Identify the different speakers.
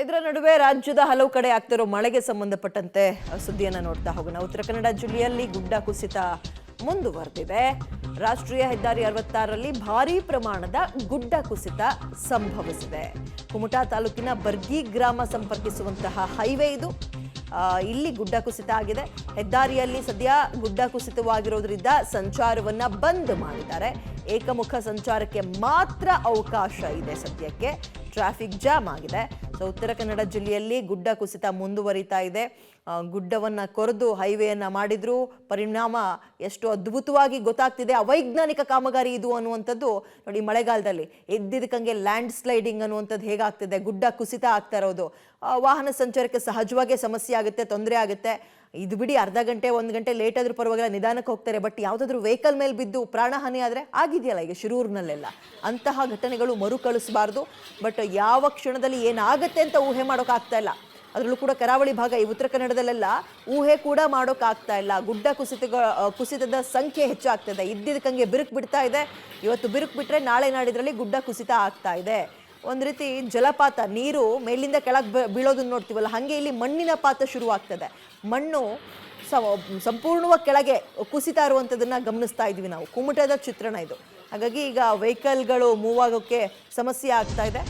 Speaker 1: ಇದರ ನಡುವೆ ರಾಜ್ಯದ ಹಲವು ಕಡೆ ಆಗ್ತಿರೋ ಮಳೆಗೆ ಸಂಬಂಧಪಟ್ಟಂತೆ ಸುದ್ದಿಯನ್ನು ನೋಡ್ತಾ ಹೋಗೋಣ. ಉತ್ತರ ಕನ್ನಡ ಜಿಲ್ಲೆಯಲ್ಲಿ ಗುಡ್ಡ ಕುಸಿತ ಮುಂದುವರೆದಿದೆ. ರಾಷ್ಟ್ರೀಯ ಹೆದ್ದಾರಿ 66ರಲ್ಲಿ ಭಾರೀ ಪ್ರಮಾಣದ ಗುಡ್ಡ ಕುಸಿತ ಸಂಭವಿಸಿದೆ. ಕುಮಟಾ ತಾಲೂಕಿನ ಬರ್ಗಿ ಗ್ರಾಮ ಸಂಪರ್ಕಿಸುವಂತಹ ಹೈವೇ ಇದು. ಇಲ್ಲಿ ಗುಡ್ಡ ಕುಸಿತ ಆಗಿದೆ. ಹೆದ್ದಾರಿಯಲ್ಲಿ ಸದ್ಯ ಗುಡ್ಡ ಕುಸಿತವಾಗಿರೋದ್ರಿಂದ ಸಂಚಾರವನ್ನ ಬಂದ್ ಮಾಡಿದ್ದಾರೆ. ಏಕಮುಖ ಸಂಚಾರಕ್ಕೆ ಮಾತ್ರ ಅವಕಾಶ ಇದೆ. ಸದ್ಯಕ್ಕೆ ಟ್ರಾಫಿಕ್ ಜಾಮ್ ಆಗಿದೆ. ಸೊ ಉತ್ತರ ಕನ್ನಡ ಜಿಲ್ಲೆಯಲ್ಲಿ ಗುಡ್ಡ ಕುಸಿತ ಮುಂದುವರಿತಾ ಇದೆ. ಗುಡ್ಡವನ್ನ ಕೊರೆದು ಹೈವೇಯನ್ನ ಮಾಡಿದ್ರು. ಪರಿಣಾಮ ಎಷ್ಟು ಅದ್ಭುತವಾಗಿ ಗೊತ್ತಾಗ್ತಿದೆ. ಅವೈಜ್ಞಾನಿಕ ಕಾಮಗಾರಿ ಇದು ಅನ್ನುವಂಥದ್ದು ನೋಡಿ. ಮಳೆಗಾಲದಲ್ಲಿ ಎದ್ದಿದ್ದಕ್ಕಂಗೆ ಲ್ಯಾಂಡ್ ಸ್ಲೈಡಿಂಗ್ ಅನ್ನುವಂಥದ್ದು ಹೇಗಾಗ್ತಿದೆ, ಗುಡ್ಡ ಕುಸಿತ ಆಗ್ತಾ ಇರೋದು. ವಾಹನ ಸಂಚಾರಕ್ಕೆ ಸಹಜವಾಗಿ ಸಮಸ್ಯೆ ಆಗುತ್ತೆ, ತೊಂದರೆ ಆಗುತ್ತೆ. ಇದು ಬಿಡಿ, ಅರ್ಧ ಗಂಟೆ 1 ಗಂಟೆ ಲೇಟ್ ಆದ್ರೂ ಪರವಾಗಿಲ್ಲ, ನಿಧಾನಕ್ಕೆ ಹೋಗ್ತಾರೆ. ಬಟ್ ಯಾವುದಾದ್ರೂ ವೆಹಿಕಲ್ ಮೇಲೆ ಬಿದ್ದು ಪ್ರಾಣಹಾನಿ ಆದರೆ ಆಗಿದೆಯಲ್ಲ ಈಗ ಶಿರೂರಿನಲ್ಲೆಲ್ಲ, ಅಂತಹ ಘಟನೆಗಳು ಮರುಕಳಿಸಬಾರ್ದು. ಬಟ್ ಯಾವ ಕ್ಷಣದಲ್ಲಿ ಏನಾಗುತ್ತೆ ಅಂತ ಊಹೆ ಮಾಡೋಕ್ಕಾಗ್ತಾ ಇಲ್ಲ. ಅದರಲ್ಲೂ ಕೂಡ ಕರಾವಳಿ ಭಾಗ, ಈ ಉತ್ತರ ಕನ್ನಡದಲ್ಲೆಲ್ಲ ಊಹೆ ಕೂಡ ಮಾಡೋಕ್ಕಾಗ್ತಾ ಇಲ್ಲ. ಗುಡ್ಡ ಕುಸಿತದ ಸಂಖ್ಯೆ ಹೆಚ್ಚಾಗ್ತದೆ. ಇದ್ದಿದ್ದಕ್ಕಂಗೆ ಬಿರುಕು ಬಿಡ್ತಾ ಇದೆ. ಇವತ್ತು ಬಿರುಕು ಬಿಟ್ಟರೆ ನಾಳೆ ನಾಡಿದ್ರಲ್ಲಿ ಗುಡ್ಡ ಕುಸಿತ ಆಗ್ತಾ ಇದೆ. ಒಂದು ರೀತಿ ಜಲಪಾತ, ನೀರು ಮೇಲಿಂದ ಕೆಳಗೆ ಬೀಳೋದನ್ನ ನೋಡ್ತೀವಲ್ಲ, ಹಾಗೆ ಇಲ್ಲಿ ಮಣ್ಣಿನ ಪಾತ ಶುರುವಾಗ್ತದೆ. ಮಣ್ಣು ಸಂಪೂರ್ಣವಾಗಿ ಕೆಳಗೆ ಕುಸಿತಾ ಇರುವಂಥದ್ದನ್ನು ಗಮನಿಸ್ತಾ ಇದ್ವಿ ನಾವು. ಕುಮಟದ ಚಿತ್ರಣ ಇದು. ಹಾಗಾಗಿ ಈಗ ವೆಹಿಕಲ್ಗಳು ಮೂವ್ ಆಗೋಕ್ಕೆ ಸಮಸ್ಯೆ ಆಗ್ತಾ ಇದೆ.